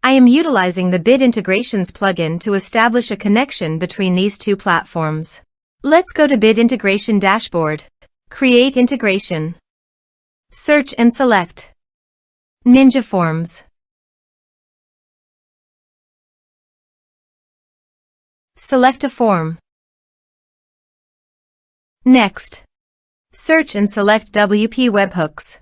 I am utilizing the Bit Integrations plugin to establish a connection between these two platforms. Let's go to Bit Integration Dashboard. Create integration. Search and select Ninja Forms. Select a form. Next, search and select WP Webhooks.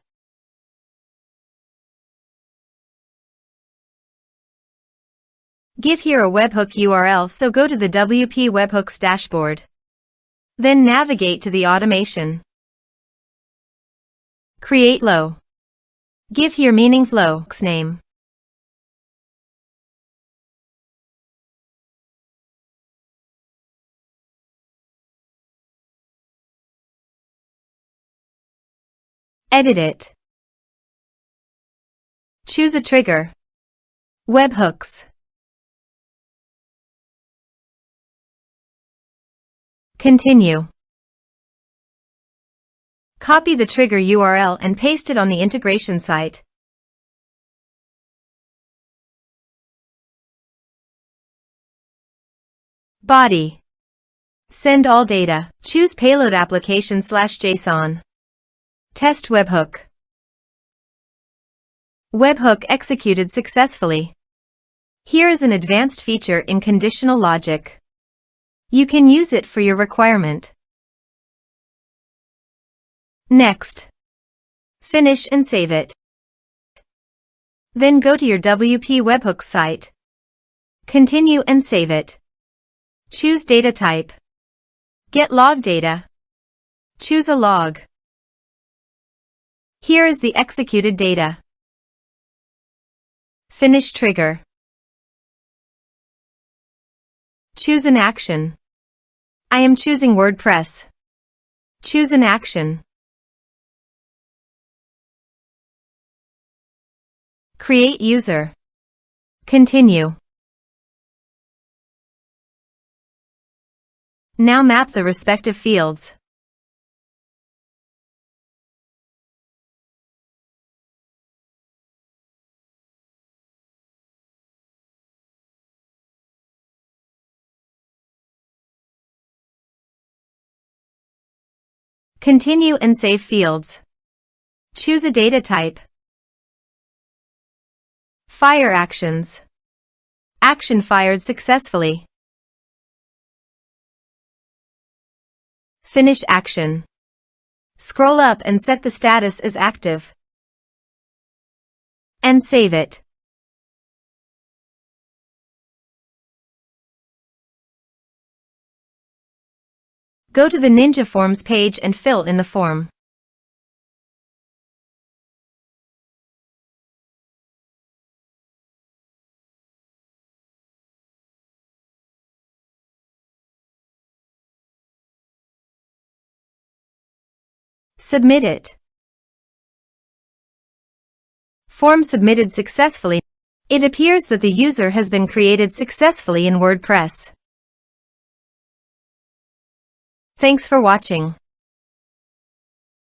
Give here a webhook URL, so go to the WP Webhooks dashboard. Then navigate to the automation. Create flow. Give here meaning flow's name. Edit it. Choose a trigger. Webhooks. Continue. Copy the trigger URL and paste it on the integration site. Body. Send all data. Choose payload application/JSON. Test webhook. Webhook executed successfully. Here is an advanced feature in conditional logic. You can use it for your requirement. Next, finish and save it. Then go to your WP Webhooks site. Continue and save it. Choose data type. Get log data. Choose a log. Here is the executed data. Finish trigger. Choose an action. I am choosing WordPress. Choose an action. Create user. Continue. Now map the respective fields. Continue and save fields. Choose a data type. Fire actions. Action fired successfully. Finish action. Scroll up and set the status as active. And save it. Go to the Ninja Forms page and fill in the form. Submit it. Form submitted successfully. It appears that the user has been created successfully in WordPress. Thanks for watching.